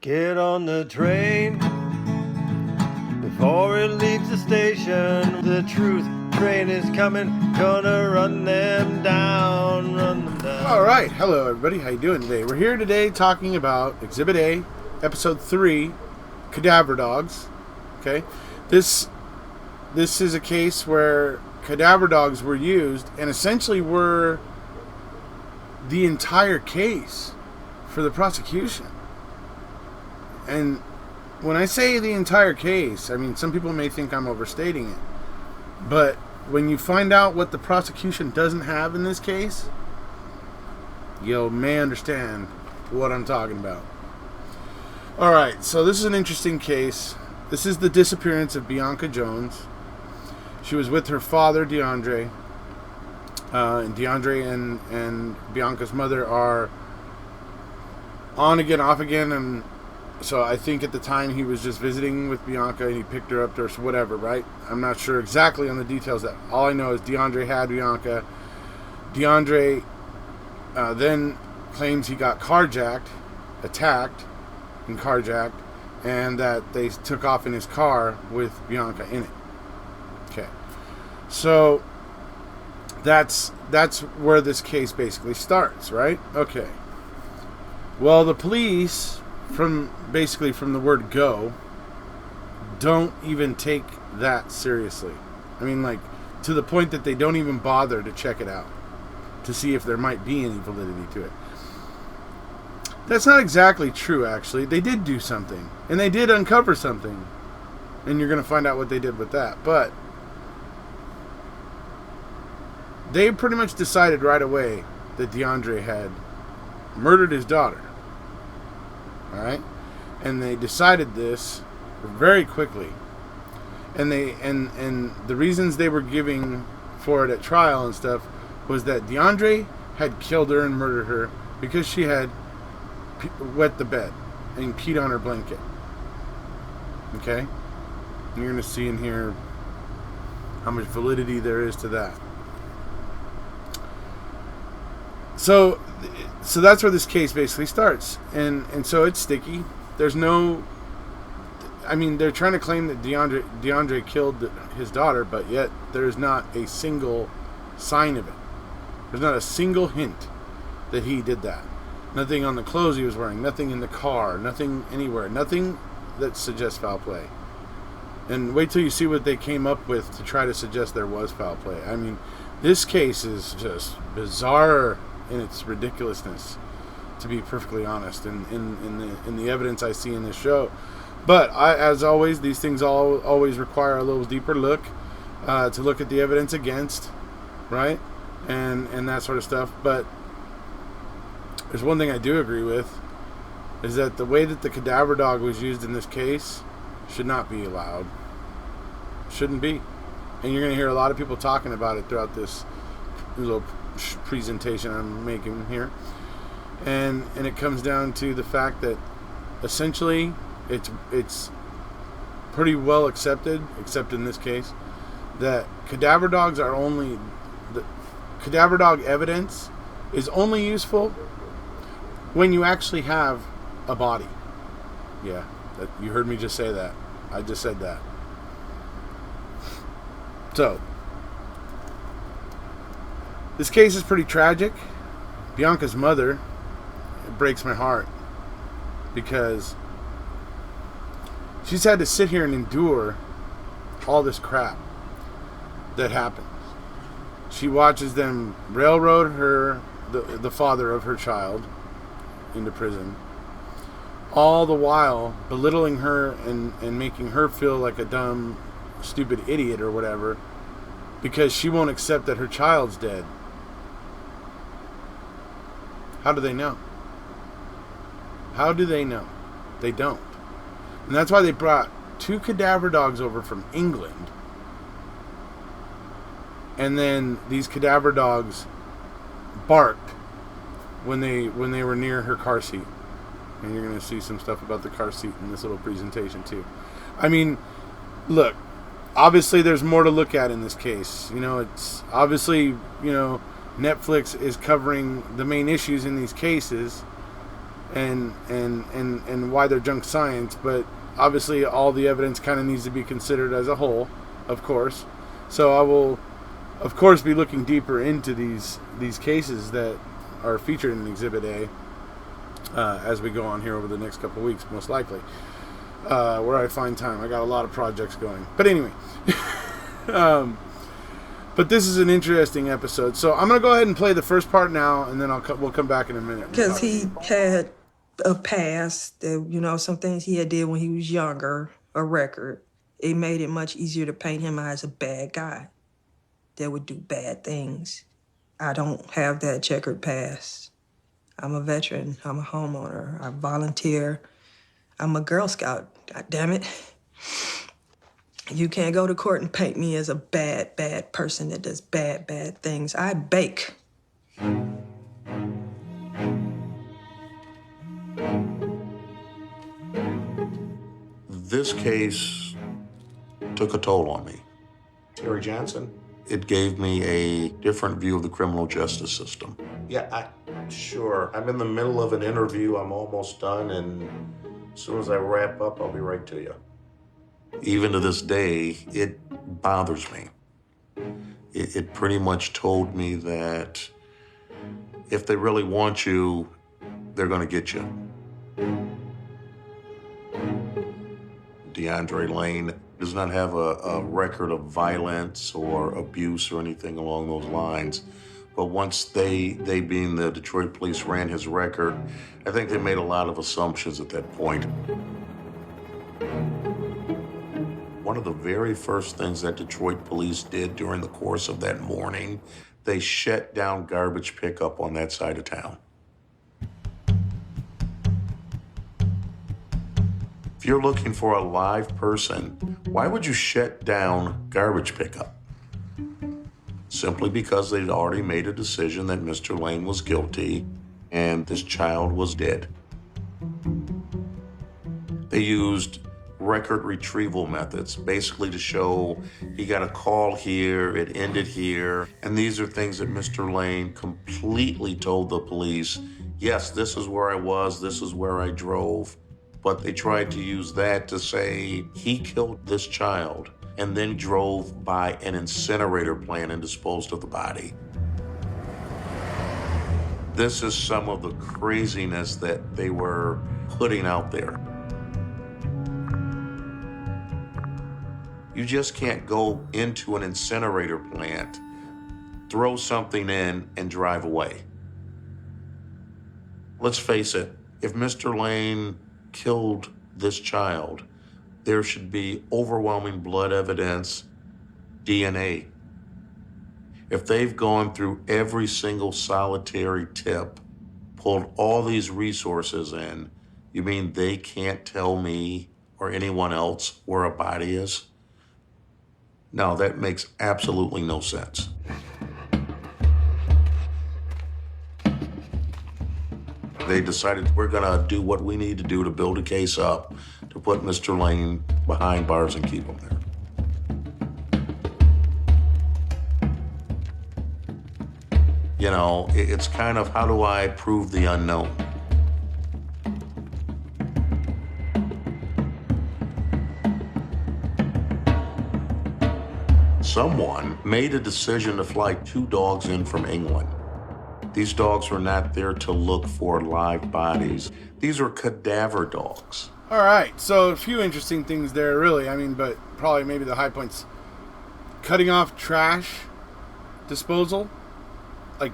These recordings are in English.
Get on the train before it leaves the station. The truth train is coming, gonna run them down, run them down. All right, hello everybody. How you doing today? We're here today talking about Exhibit A, Episode 3, Cadaver Dogs. Okay, this is a case where cadaver dogs were used and essentially were the entire case for the prosecution. And when I say the entire case, I mean, some people may think I'm overstating it. But when you find out what the prosecution doesn't have in this case, you may understand what I'm talking about. Alright, so this is an interesting case. This is the disappearance of Bianca Jones. She was with her father, DeAndre. And DeAndre and Bianca's mother are on again, off again, and so I think at the time he was just visiting with Bianca and he picked her up or whatever, right? I'm not sure exactly on the details. That all I know is DeAndre had Bianca. DeAndre then claims he got attacked and carjacked, and that they took off in his car with Bianca in it. Okay. So that's where this case basically starts, right? Okay. Well, the police, from the word go, don't even take that seriously. I mean, like, to the point that they don't even bother to check it out to see if there might be any validity to it. That's not exactly true, actually. They did do something, and they did uncover something, and you're going to find out what they did with that. But they pretty much decided right away that DeAndre had murdered his daughter. Alright? And they decided this very quickly. And the reasons they were giving for it at trial and stuff was that DeAndre had killed her and murdered her because she had wet the bed and peed on her blanket. Okay? And you're going to see in here how much validity there is to that. So that's where this case basically starts. And so it's sticky. There's no... I mean, they're trying to claim that DeAndre killed his daughter, but yet there's not a single sign of it. There's not a single hint that he did that. Nothing on the clothes he was wearing, nothing in the car, nothing anywhere, nothing that suggests foul play. And wait till you see what they came up with to try to suggest there was foul play. I mean, this case is just bizarre in its ridiculousness, to be perfectly honest, in the evidence I see in this show. But as always, these things always require a little deeper look to look at the evidence against, right, and that sort of stuff. But there's one thing I do agree with, is that the way that the cadaver dog was used in this case should not be allowed. Shouldn't be. And you're going to hear a lot of people talking about it throughout this little presentation I'm making here. And it comes down to the fact that essentially it's pretty well accepted, except in this case, that cadaver dogs are only... the cadaver dog evidence is only useful when you actually have a body. Yeah, you heard me just say that. I just said that. So, this case is pretty tragic. Bianca's mother, it breaks my heart, because she's had to sit here and endure all this crap that happens. She watches them railroad her, the father of her child, into prison, all the while belittling her and making her feel like a dumb, stupid idiot or whatever, because she won't accept that her child's dead. How do they know? How do they know? They don't. And that's why they brought 2 cadaver dogs over from England. And then these cadaver dogs barked when they were near her car seat. And you're going to see some stuff about the car seat in this little presentation too. I mean, look, obviously there's more to look at in this case. You know, it's obviously, you know, Netflix is covering the main issues in these cases, and why they're junk science, but obviously all the evidence kind of needs to be considered as a whole, of course. So I will, of course, be looking deeper into these cases that are featured in Exhibit A as we go on here over the next couple of weeks, most likely, where I find time. I got a lot of projects going. But anyway, but this is an interesting episode. So I'm going to go ahead and play the first part now, and then we'll come back in a minute. Because he had a past, that, some things he had did when he was younger, a record. It made it much easier to paint him as a bad guy that would do bad things. I don't have that checkered past. I'm a veteran. I'm a homeowner. I volunteer. I'm a Girl Scout. God damn it. You can't go to court and paint me as a bad, bad person that does bad, bad things. I bake. This case took a toll on me. Terry Johnson? It gave me a different view of the criminal justice system. Yeah, sure. I'm in the middle of an interview. I'm almost done, and as soon as I wrap up, I'll be right to you. Even to this day, it bothers me. It pretty much told me that if they really want you, they're going to get you. DeAndre Lane does not have a record of violence or abuse or anything along those lines. But once they being the Detroit police, ran his record, I think they made a lot of assumptions at that point. One of the very first things that Detroit police did during the course of that morning, they shut down garbage pickup on that side of town. If you're looking for a live person, why would you shut down garbage pickup? Simply because they'd already made a decision that Mr. Lane was guilty and this child was dead. They used record retrieval methods, basically to show he got a call here, it ended here, and these are things that Mr. Lane completely told the police, yes, this is where I was, this is where I drove. But they tried to use that to say he killed this child and then drove by an incinerator plant and disposed of the body. This is some of the craziness that they were putting out there. You just can't go into an incinerator plant, throw something in, and drive away. Let's face it, if Mr. Lane killed this child, there should be overwhelming blood evidence, DNA. If they've gone through every single solitary tip, pulled all these resources in, you mean they can't tell me or anyone else where a body is? No, that makes absolutely no sense. They decided we're gonna do what we need to do to build a case up to put Mr. Lane behind bars and keep him there. You know, it's kind of, how do I prove the unknown? Someone made a decision to fly 2 dogs in from England. These dogs were not there to look for live bodies. These are cadaver dogs. All right, so a few interesting things there, really. I mean, but probably maybe the high points. Cutting off trash disposal, like,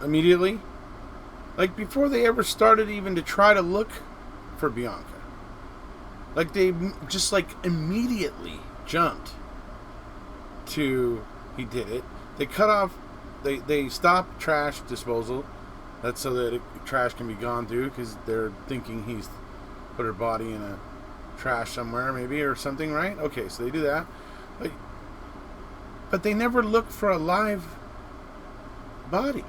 immediately. Like, before they ever started even to try to look for Bianca. Like, they just, like, immediately jumped to, he did it. They cut off, they stopped trash disposal. That's so that trash can be gone through, because they're thinking he's put her body in a trash somewhere, maybe, or something, right? Okay, so they do that. But they never look for a live body.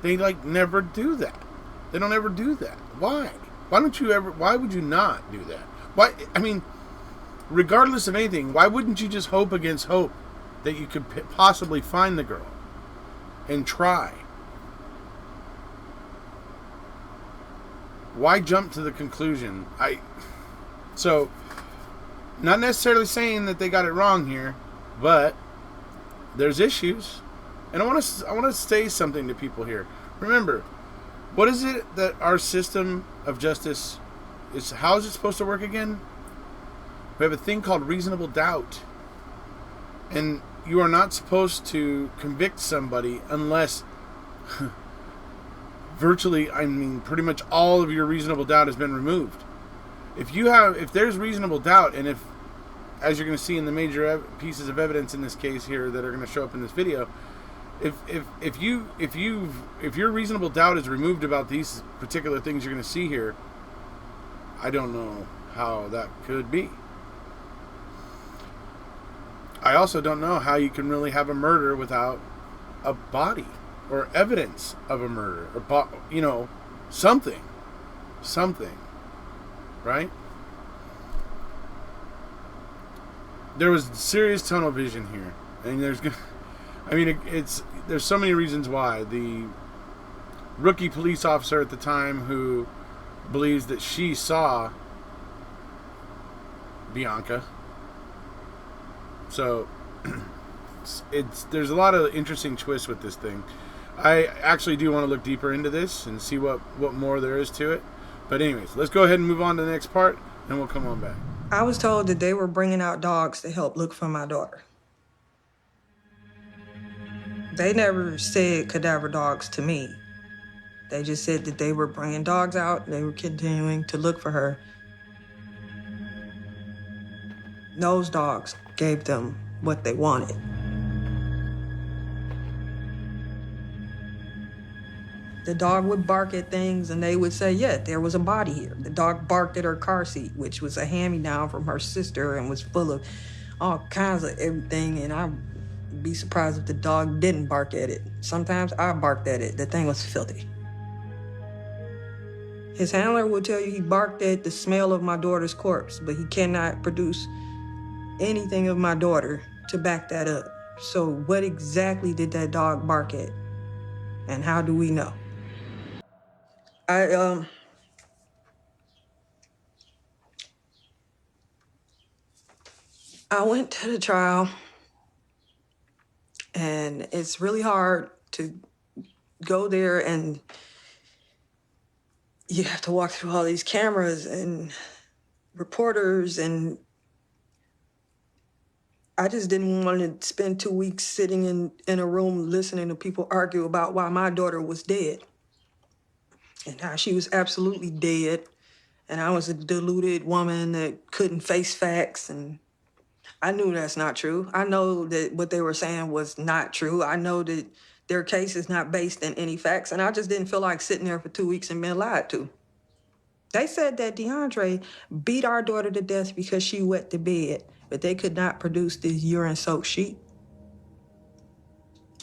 They, like, never do that. They don't ever do that. Why? Why would you not do that? Why? I mean, regardless of anything, why wouldn't you just hope against hope that you could possibly find the girl and try? why jump to the conclusion? So, not necessarily saying that they got it wrong here, but there's issues. And I want to say something to people here. Remember, what is it that our system of justice is? How is it supposed to work again? We have a thing called reasonable doubt. And you are not supposed to convict somebody unless virtually, I mean, pretty much all of your reasonable doubt has been removed. If there's reasonable doubt, and if, as you're going to see in the major pieces of evidence in this case here that are going to show up in this video, if your reasonable doubt is removed about these particular things you're going to see here, I don't know how that could be. I also don't know how you can really have a murder without a body or evidence of a murder, or something, right? There was serious tunnel vision here, and there's so many reasons why. The rookie police officer at the time who believes that she saw Bianca. So there's a lot of interesting twists with this thing. I actually do want to look deeper into this and see what more there is to it. But anyways, let's go ahead and move on to the next part, and we'll come on back. I was told that they were bringing out dogs to help look for my daughter. They never said cadaver dogs to me. They just said that they were bringing dogs out, they were continuing to look for her. Those dogs gave them what they wanted. The dog would bark at things and they would say, yeah, there was a body here. The dog barked at her car seat, which was a hand-me-down from her sister and was full of all kinds of everything. And I'd be surprised if the dog didn't bark at it. Sometimes I barked at it. The thing was filthy. His handler will tell you he barked at the smell of my daughter's corpse, but he cannot produce anything of my daughter to back that up. So what exactly did that dog bark at? And how do we know? I went to the trial, and it's really hard to go there, and you have to walk through all these cameras and reporters, and I just didn't want to spend 2 weeks sitting in a room listening to people argue about why my daughter was dead and how she was absolutely dead, and I was a deluded woman that couldn't face facts, and I knew that's not true. I know that what they were saying was not true. I know that their case is not based in any facts, and I just didn't feel like sitting there for 2 weeks and being lied to. They said that DeAndre beat our daughter to death because she wet the bed, but they could not produce this urine-soaked sheet.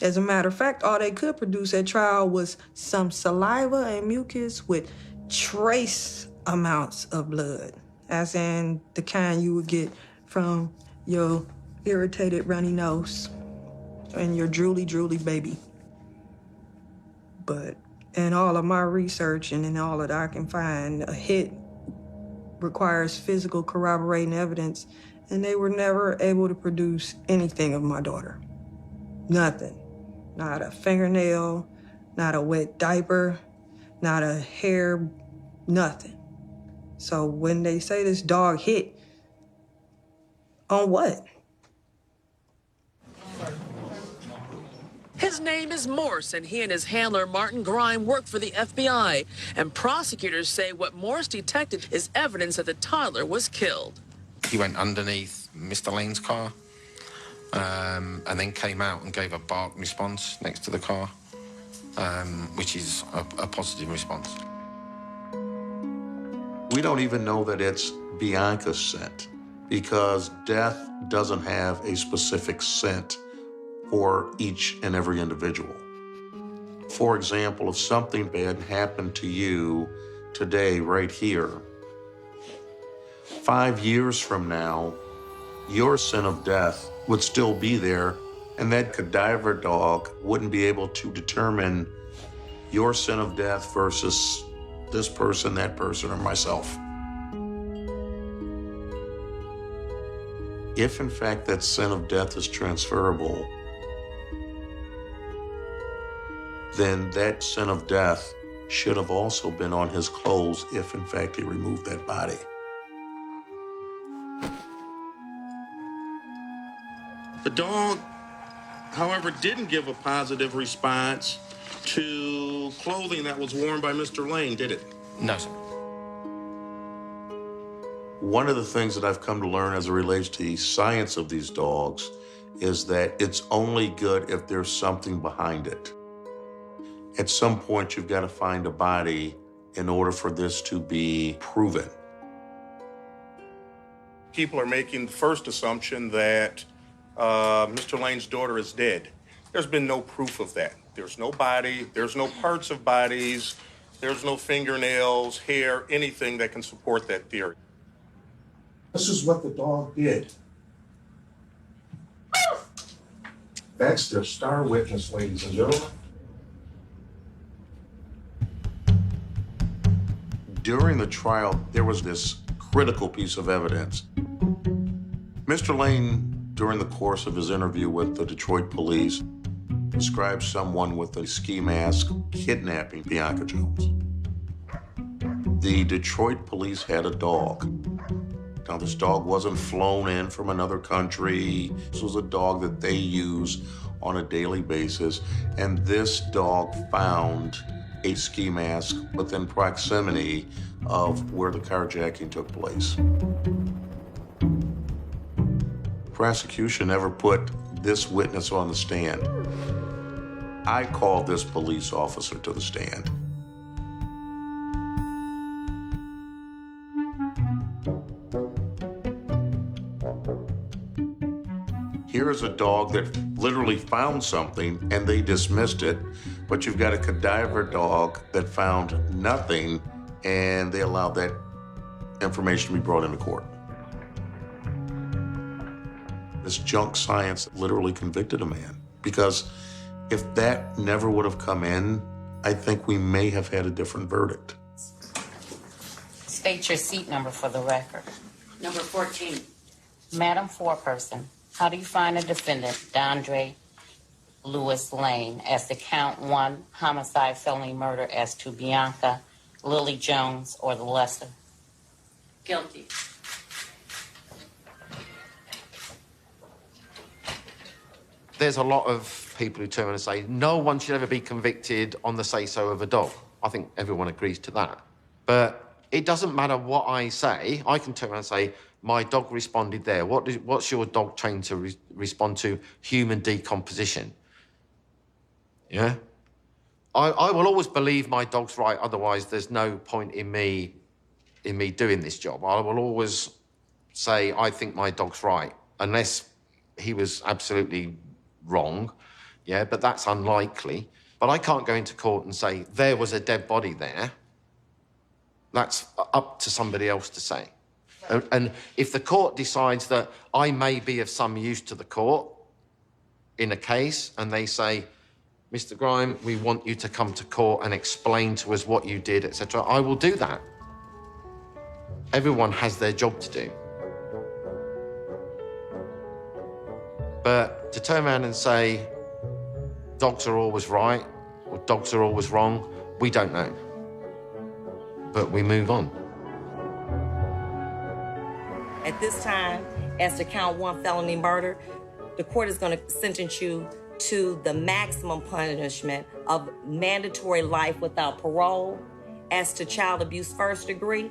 As a matter of fact, all they could produce at trial was some saliva and mucus with trace amounts of blood, as in the kind you would get from your irritated runny nose and your drooly baby. But in all of my research and in all that I can find, a hit requires physical corroborating evidence, and they were never able to produce anything of my daughter. Nothing. Not a fingernail, not a wet diaper, not a hair, nothing. So when they say this dog hit, on what? His name is Morse, and he and his handler, Martin Grime, work for the FBI. And prosecutors say what Morse detected is evidence that the toddler was killed. He went underneath Mr. Lane's car and then came out and gave a bark response next to the car, which is a positive response. We don't even know that it's Bianca's scent because death doesn't have a specific scent for each and every individual. For example, if something bad happened to you today, right here, 5 years from now, your scent of death would still be there, and that cadaver dog wouldn't be able to determine your scent of death versus this person, that person, or myself. If in fact that sin of death is transferable, then that sin of death should have also been on his clothes if in fact he removed that body. The dog, however, didn't give a positive response to clothing that was worn by Mr. Lane, did it? No, sir. One of the things that I've come to learn as it relates to the science of these dogs is that it's only good if there's something behind it. At some point, you've got to find a body in order for this to be proven. People are making the first assumption that Mr. Lane's daughter is dead. There's been no proof of that. There's no body, there's no parts of bodies, there's no fingernails, hair, anything that can support that theory. This is what the dog did. That's their star witness, ladies and gentlemen. During the trial, there was this critical piece of evidence. Mr. Lane, during the course of his interview with the Detroit police, described someone with a ski mask kidnapping Bianca Jones. The Detroit police had a dog. Now, this dog wasn't flown in from another country. This was a dog that they use on a daily basis, and this dog found a ski mask within proximity of where the carjacking took place. The prosecution never put this witness on the stand. I called this police officer to the stand. Here's a dog that literally found something and they dismissed it, but you've got a cadaver dog that found nothing and they allowed that information to be brought into court. This junk science literally convicted a man, because if that never would have come in, I think we may have had a different verdict. State your seat number for the record. Number 14. Madam Foreperson, how do you find the defendant, Dondre Lewis Lane, as the count 1 homicide felony murder as to Bianca Lily Jones or the lesser? Guilty. There's a lot of people who turn around and say, no one should ever be convicted on the say-so of a dog. I think everyone agrees to that. But it doesn't matter what I say. I can turn around and say, my dog responded there. What's your dog trained to respond to? Human decomposition. Yeah? I will always believe my dog's right, otherwise there's no point in me doing this job. I will always say, I think my dog's right, unless he was absolutely wrong, yeah, but that's unlikely. But I can't go into court and say, there was a dead body there. That's up to somebody else to say. And if the court decides that I may be of some use to the court in a case, and they say, Mr. Grime, we want you to come to court and explain to us what you did, etc., I will do that. Everyone has their job to do. But to turn around and say, dogs are always right, or dogs are always wrong, we don't know. But we move on. At this time, as to count 1 felony murder, the court is going to sentence you to the maximum punishment of mandatory life without parole. As to child abuse first degree,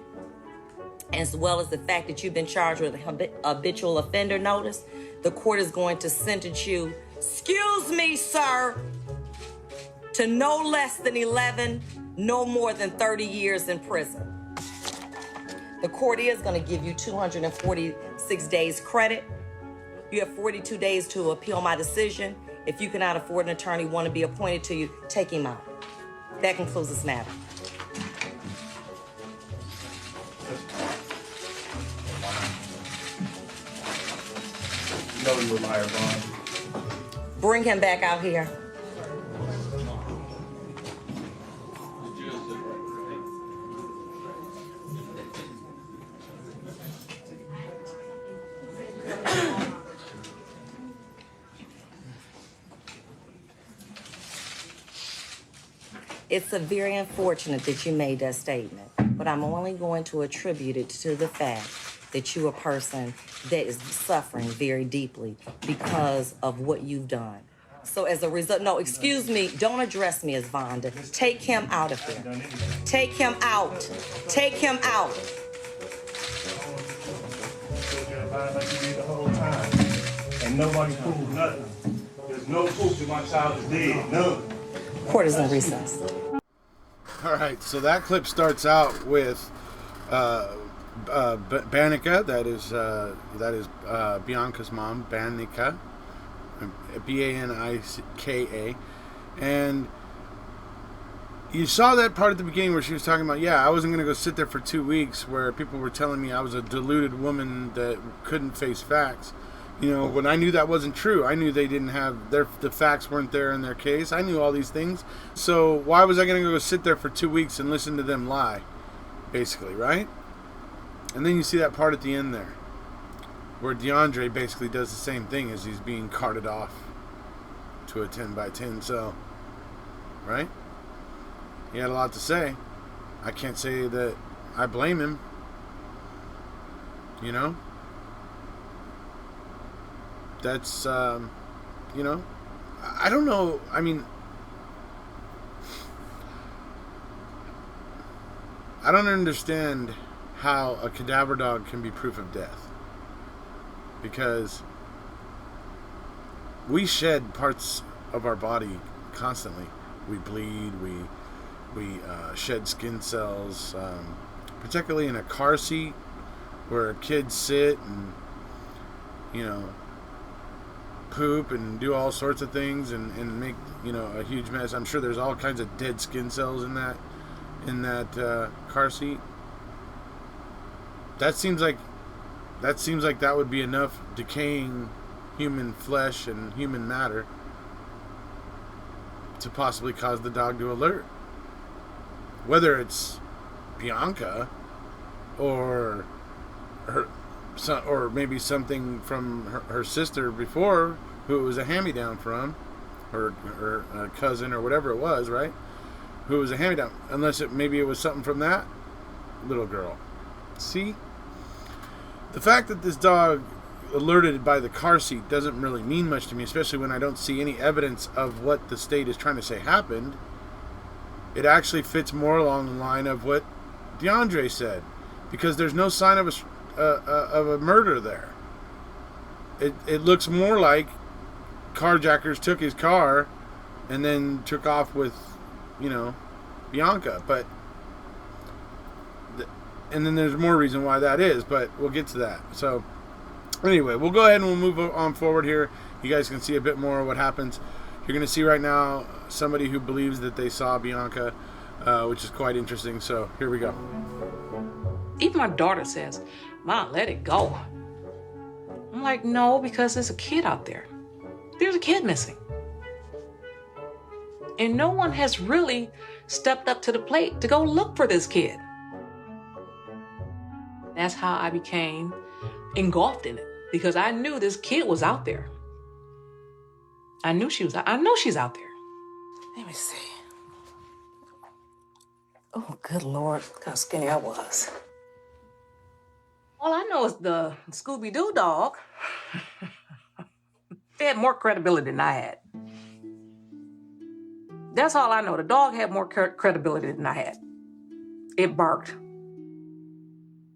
as well as the fact that you've been charged with a habitual offender notice, the court is going to sentence you, excuse me, sir, to no less than 11, no more than 30 years in prison. The court is going to give you 246 days credit. You have 42 days to appeal my decision. If you cannot afford an attorney, want to be appointed to you, take him out. That concludes this matter. You know you're a liar, Bond. Bring him back out here. It's a very unfortunate that you made that statement, but I'm only going to attribute it to the fact that you're a person that is suffering very deeply because of what you've done. So as a result, no, excuse me, don't address me as Vonda. Take him out of here. Take him out. Take him out. Like you did the whole time. And nobody proved nothing. There's no proof that my child is dead. None. Court is in recess. All right, so that clip starts out with Bianca, that is Bianca's mom, Bianca, Banika, and you saw that part at the beginning where she was talking about, I wasn't going to go sit there for 2 weeks where people were telling me I was a deluded woman that couldn't face facts. You know, when I knew that wasn't true, I knew they didn't have the facts weren't there in their case. I knew all these things. So why was I going to go sit there for 2 weeks and listen to them lie? Basically, right? And then you see that part at the end there where DeAndre basically does the same thing as he's being carted off to a 10x10 cell. Right? He had a lot to say. I can't say that I blame him. You know? That's, you know, I don't know. I mean, I don't understand how a cadaver dog can be proof of death. Because we shed parts of our body constantly. We bleed, we shed skin cells, particularly in a car seat where kids sit and, you know, poop and do all sorts of things and make, you know, a huge mess. I'm sure there's all kinds of dead skin cells in that car seat. That seems like that would be enough decaying human flesh and human matter to possibly cause the dog to alert. Whether it's Bianca or her son, or maybe something from her sister before, who it was a hand-me-down from, or a cousin or whatever it was, right? Who was a hand-me-down, unless maybe it was something from that little girl. See? The fact that this dog alerted by the car seat doesn't really mean much to me, especially when I don't see any evidence of what the state is trying to say happened. It actually fits more along the line of what DeAndre said, because there's no sign of a murder there. It looks more like carjackers took his car and then took off with, you know, Bianca. But and then there's more reason why that is, but we'll get to that. So anyway, we'll go ahead and we'll move on forward here. You guys can see a bit more of what happens. You're going to see right now somebody who believes that they saw Bianca, which is quite interesting. So here we go. Even my daughter says, "Mom, let it go." I'm like, no, because there's a kid out there. There's a kid missing. And no one has really stepped up to the plate to go look for this kid. That's how I became engulfed in it, because I knew this kid was out there. I know she's out there. Let me see. Oh, good Lord, how skinny I was. All I know is the Scooby-Doo dog. They had more credibility than I had. That's all I know. The dog had more credibility than I had. It barked.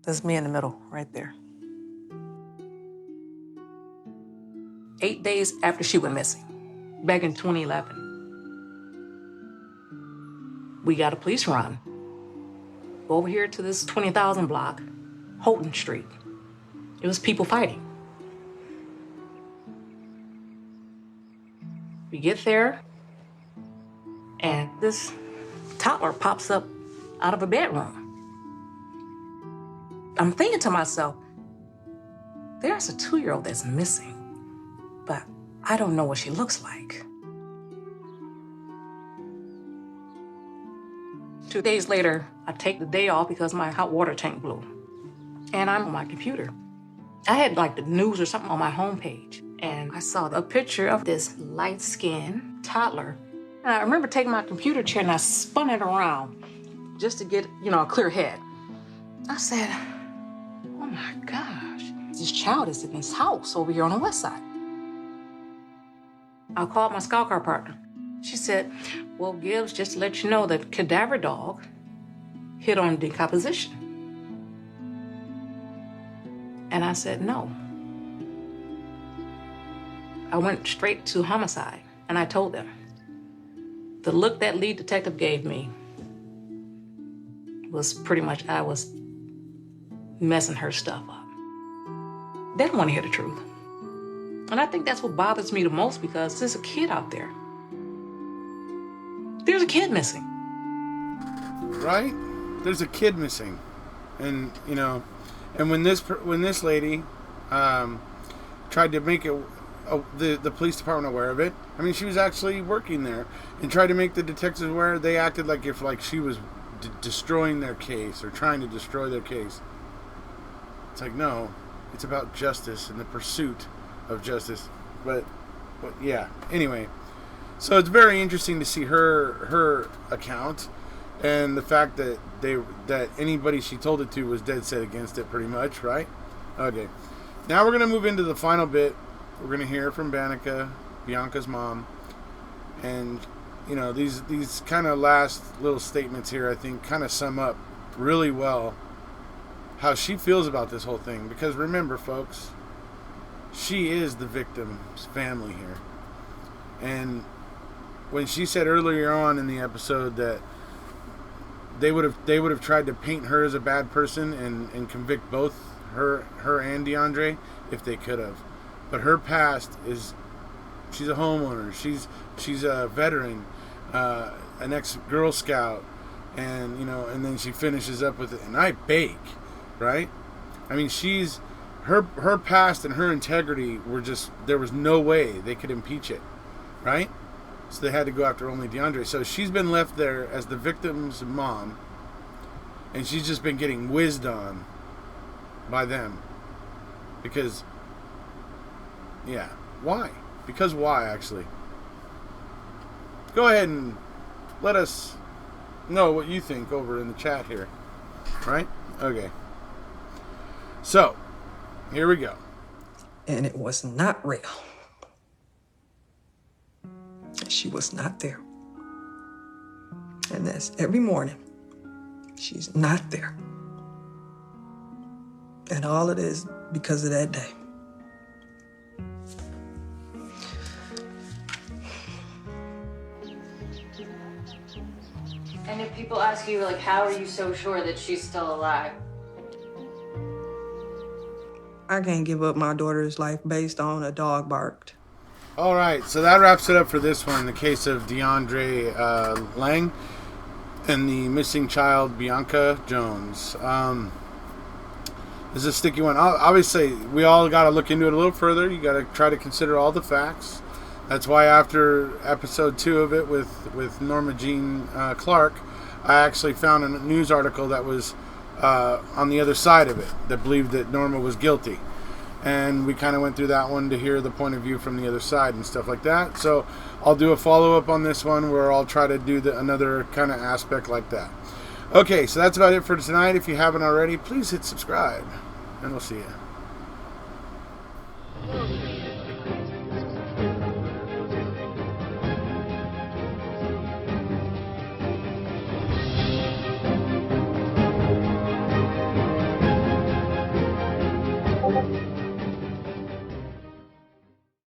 That's me in the middle, right there. 8 days after she went missing, back in 2011. We got a police run. Go over here to this 20,000 block, Houghton Street. It was people fighting. We get there, and this toddler pops up out of a bedroom. I'm thinking to myself, there's a 2-year-old that's missing, but I don't know what she looks like. 2 days later, I take the day off because my hot water tank blew. And I'm on my computer. I had like the news or something on my homepage, and I saw a picture of this light-skinned toddler And I remember taking my computer chair and I spun it around just to get, a clear head. I said, oh my gosh, this child is in this house over here on the west side. I called my scout car partner. She said, well, Gibbs, just to let you know that Cadaver dog hit on decomposition. And I said, no. I went straight to homicide and I told them. The look that lead detective gave me was pretty much I was messing her stuff up. They don't want to hear the truth. And I think that's what bothers me the most because there's a kid out there. There's a kid missing. Right? There's a kid missing. And, and when this lady tried to make it the police department aware of it, I mean, she was actually working there and tried to make the detectives aware. They acted like if she was destroying their case or trying to destroy their case. It's like, no, it's about justice and the pursuit of justice. But yeah, anyway. So it's very interesting to see her account and the fact that that anybody she told it to was dead set against it pretty much, right? Okay. Now we're going to move into the final bit. We're going to hear from Bianca's mom. And, these kind of last little statements here, I think, kind of sum up really well how she feels about this whole thing. Because remember, folks, she is the victim's family here. And when she said earlier on in the episode that they would have tried to paint her as a bad person and convict both her and DeAndre if they could have. But her past is, she's a homeowner, she's a veteran, an ex-Girl Scout, and and then she finishes up with it, and I bake, right? I mean, her past and her integrity were just, there was no way they could impeach it, right? So they had to go after only DeAndre. So she's been left there as the victim's mom, and she's just been getting whizzed on by them. Because, yeah, why? Because why, actually? Go ahead and let us know what you think over in the chat here. Right? Okay. So, here we go. And it was not real. She was not there. And that's every morning. She's not there. And all it is because of that day. And if people ask you, how are you so sure that she's still alive? I can't give up my daughter's life based on a dog barked. All right, so that wraps it up for this one, the case of DeAndre Lang and the missing child, Bianca Jones. This is a sticky one. Obviously, we all got to look into it a little further. You got to try to consider all the facts. That's why after episode 2 of it with Norma Jean Clark, I actually found a news article that was on the other side of it, that believed that Norma was guilty. And we kind of went through that one to hear the point of view from the other side and stuff like that. So I'll do a follow-up on this one where I'll try to do another kind of aspect like that. Okay, so that's about it for tonight. If you haven't already, please hit subscribe. And we'll see you.